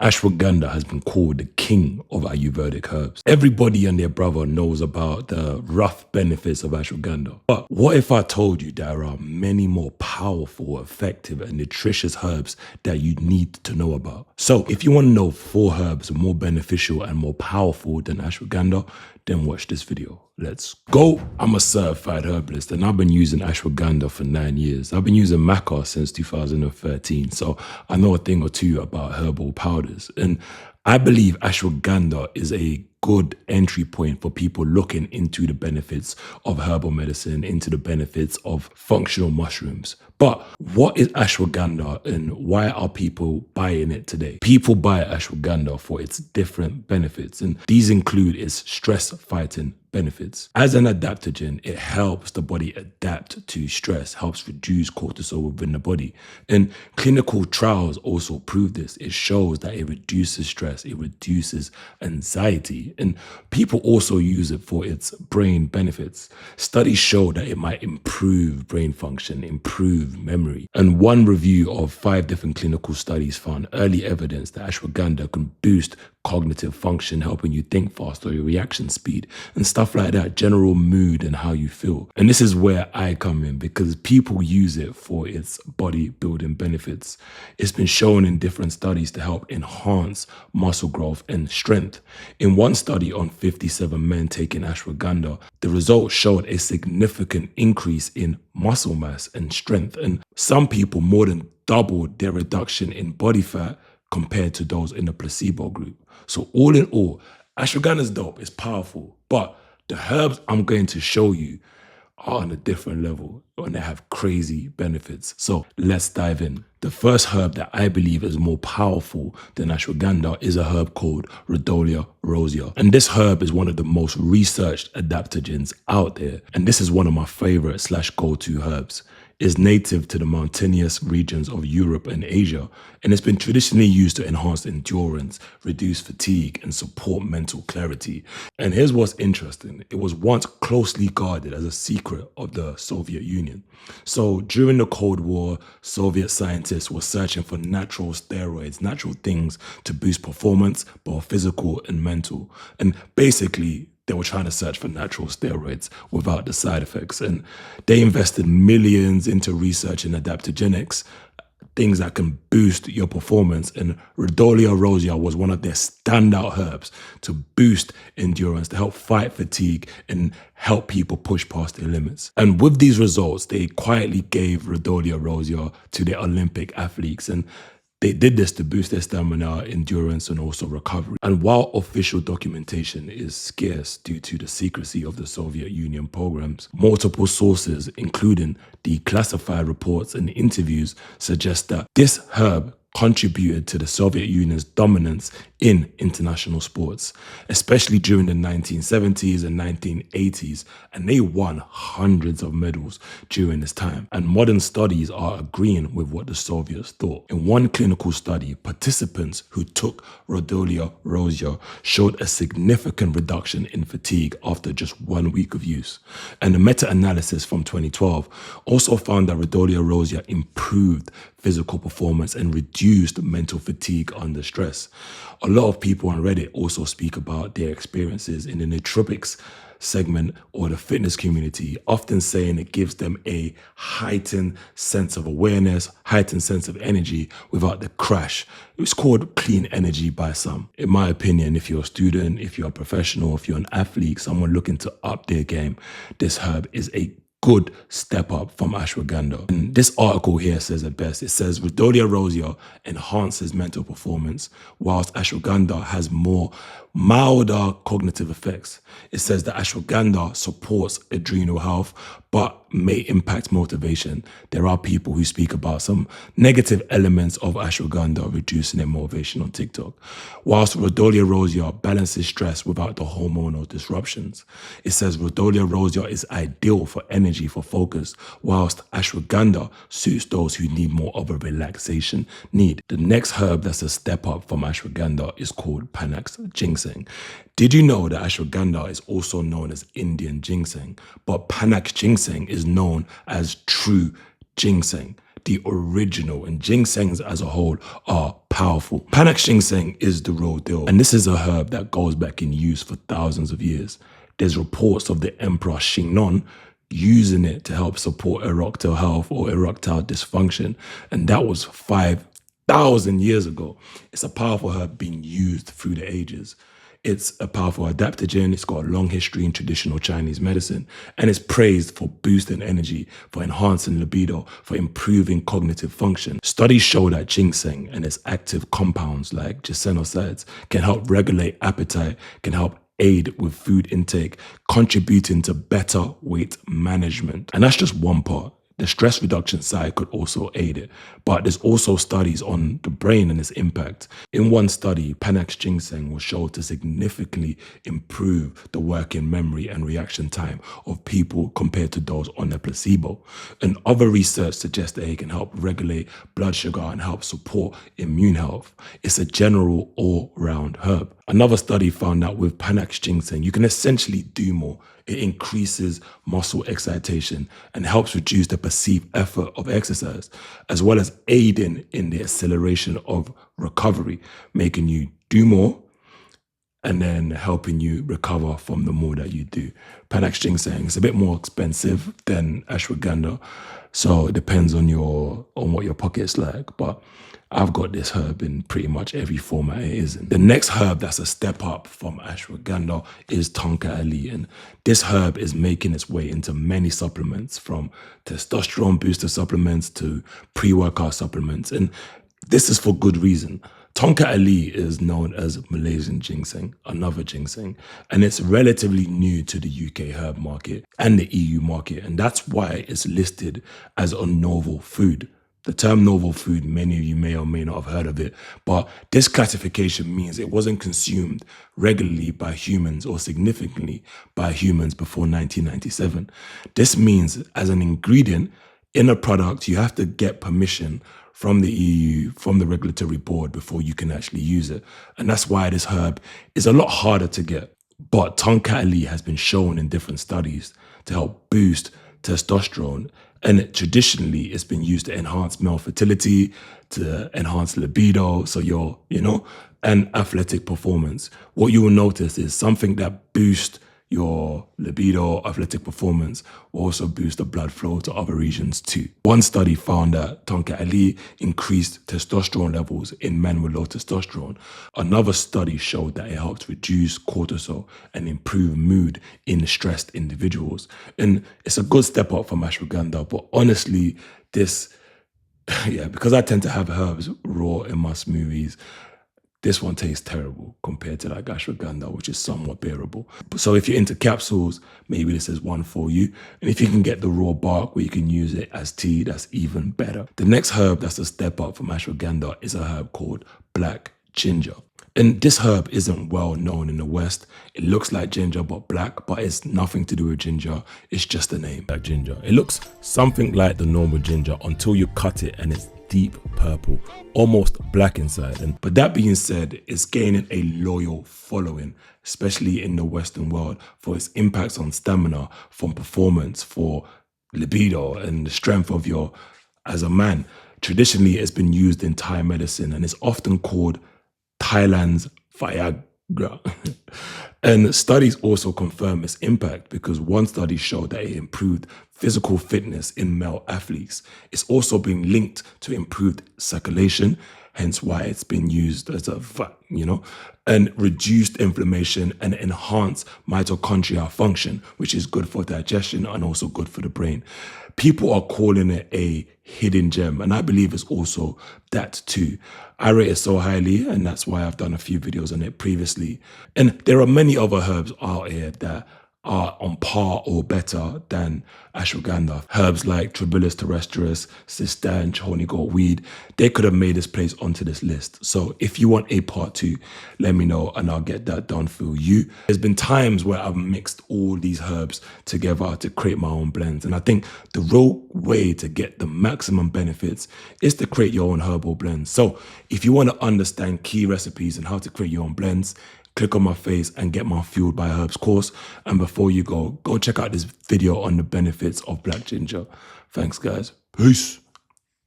Ashwagandha has been called the king of Ayurvedic herbs. Everybody and their brother knows about the rough benefits of ashwagandha. But what if I told you there are many more powerful, effective, and nutritious herbs that you need to know about? So if you want to know 4 herbs more beneficial and more powerful than ashwagandha, then watch this video. Let's go. I'm a certified herbalist and I've been using ashwagandha for 9 years. I've been using maca since 2013, so I know a thing or two about herbal powders. And I believe ashwagandha is a good entry point for people looking into the benefits of herbal medicine, into the benefits of functional mushrooms. But what is ashwagandha and why are people buying it today? People buy ashwagandha for its different benefits, and these include its stress fighting benefits. As an adaptogen, it helps the body adapt to stress, helps reduce cortisol within the body. And clinical trials also prove this. It shows that it reduces stress, it reduces anxiety, and people also use it for its brain benefits. Studies show that it might improve brain function, improve memory. And one review of 5 different clinical studies found early evidence that ashwagandha can boost cognitive function, helping you think faster, your reaction speed, and stuff like that, general mood and how you feel. And this is where I come in because people use it for its bodybuilding benefits. It's been shown in different studies to help enhance muscle growth and strength. In one study on 57 men taking ashwagandha, the results showed a significant increase in muscle mass and strength, and some people more than doubled their reduction in body fat compared to those in the placebo group. So all in all, ashwagandha is dope, it's powerful, but the herbs I'm going to show you are on a different level and they have crazy benefits. So let's dive in. The first herb that I believe is more powerful than ashwagandha is a herb called Rodolia Rosia. And this herb is one of the most researched adaptogens out there. And this is one of my favorite / go-to herbs. Is native to the mountainous regions of Europe and Asia, and it's been traditionally used to enhance endurance, reduce fatigue, and support mental clarity. And here's what's interesting. It was once closely guarded as a secret of the Soviet Union. So during the Cold War, Soviet scientists were searching for natural steroids, natural things to boost performance, both physical and mental. And basically, they were trying to search for natural steroids without the side effects. And they invested millions into research in adaptogenics, things that can boost your performance. And Rodolia Rosia was one of their standout herbs to boost endurance, to help fight fatigue and help people push past their limits. And with these results, they quietly gave Rodolia Rosia to their Olympic athletes. And they did this to boost their stamina, endurance, and also recovery. And while official documentation is scarce due to the secrecy of the Soviet Union programs, multiple sources, including declassified reports and interviews, suggest that this herb contributed to the Soviet Union's dominance in international sports, especially during the 1970s and 1980s, and they won hundreds of medals during this time. And modern studies are agreeing with what the Soviets thought. In one clinical study, participants who took Rodolia Rosia showed a significant reduction in fatigue after just 1 week of use. And the meta-analysis from 2012 also found that Rodolia Rosia improved physical performance and reduced mental fatigue under stress. A lot of people on Reddit also speak about their experiences in the nootropics segment or the fitness community, often saying it gives them a heightened sense of awareness, heightened sense of energy without the crash. It's called clean energy by some. In my opinion, if you're a student, if you're a professional, if you're an athlete, someone looking to up their game, this herb is a good step up from ashwagandha. And this article here says it best. It says Rodolia Rosia enhances mental performance, whilst ashwagandha has more milder cognitive effects. It says that ashwagandha supports adrenal health, but may impact motivation. There are people who speak about some negative elements of ashwagandha reducing their motivation on TikTok. Whilst Rodolia Rosia balances stress without the hormonal disruptions. It says Rodolia Rosia is ideal for energy, for focus, whilst ashwagandha suits those who need more of a relaxation need. The next herb that's a step up from ashwagandha is called Panax Jinseng. Did you know that ashwagandha is also known as Indian ginseng, but Panax Jinseng is known as true ginseng? the original, and ginsengs as a whole are powerful. Panax Jinseng is the real deal, and this is a herb that goes back in use for thousands of years. There's reports of the Emperor Xingnon using it to help support erectile health or erectile dysfunction, and that was 5,000 years ago. It's a powerful herb being used through the ages. It's a powerful adaptogen. It's got a long history in traditional Chinese medicine, and it's praised for boosting energy, for enhancing libido, for improving cognitive function. Studies show that ginseng and its active compounds like gissenosides can help regulate appetite, can help aid with food intake, contributing to better weight management. And that's just one part. The stress reduction side could also aid it, but there's also studies on the brain and its impact. In one study, Panax Jinseng was shown to significantly improve the working memory and reaction time of people compared to those on a placebo. And other research suggests that it can help regulate blood sugar and help support immune health. It's a general all-round herb. Another study found that with Panax Jinseng, you can essentially do more. It increases muscle excitation and helps reduce the perceived effort of exercise, as well as aiding in the acceleration of recovery, making you do more and then helping you recover from the more that you do. Panax Jinseng is a bit more expensive than ashwagandha, so it depends on what your pocket's like, but I've got this herb in pretty much every format it is in. The next herb that's a step up from ashwagandha is Tonka Ali, and this herb is making its way into many supplements, from testosterone booster supplements to pre-workout supplements, and this is for good reason. Tonka Ali is known as Malaysian ginseng, another ginseng, and it's relatively new to the UK herb market and the EU market, and that's why it's listed as a novel food. The term novel food, many of you may or may not have heard of it, but this classification means it wasn't consumed regularly by humans or significantly by humans before 1997. This means as an ingredient in a product, you have to get permission from the EU, from the regulatory board before you can actually use it. And that's why this herb is a lot harder to get. But Tonka Ali has been shown in different studies to help boost testosterone, and traditionally it's been used to enhance male fertility, to enhance libido, so and athletic performance. What you will notice is something that boosts your libido, athletic performance, will also boost the blood flow to other regions too. One study found that Tonka Ali increased testosterone levels in men with low testosterone. Another study showed that it helped reduce cortisol and improve mood in stressed individuals. And it's a good step up from ashwagandha, but honestly, because I tend to have herbs raw in my smoothies, this one tastes terrible compared to like ashwagandha, which is somewhat bearable. So if you're into capsules, maybe this is one for you. And if you can get the raw bark where you can use it as tea, that's even better. The next herb that's a step up from ashwagandha is a herb called black ginger. And this herb isn't well known in the West. It looks like ginger but black, but it's nothing to do with ginger. It's just the name, black ginger. It looks something like the normal ginger until you cut it and it's deep purple, almost black inside. But that being said, it's gaining a loyal following, especially in the Western world, for its impacts on stamina, from performance, for libido and the strength of as a man. Traditionally, it's been used in Thai medicine and it's often called Thailand's Viagra. And studies also confirm its impact, because one study showed that it improved physical fitness in male athletes. It's also been linked to improved circulation, hence why it's been used as and reduced inflammation and enhanced mitochondrial function, which is good for digestion and also good for the brain. People are calling it a hidden gem, and I believe it's also that too. I rate it so highly, and that's why I've done a few videos on it previously. And there are many other herbs out here that are on par or better than ashwagandha. Herbs like Tribulus terrestris, cistanche, honey gold weed, they could have made this place onto this list. So if you want a part 2, let me know and I'll get that done for you. There's been times where I've mixed all these herbs together to create my own blends. And I think the real way to get the maximum benefits is to create your own herbal blends. So if you want to understand key recipes and how to create your own blends, click on my face and get my Fueled by Herbs course. And before you go check out this video on the benefits of black ginger. Thanks, guys. Peace.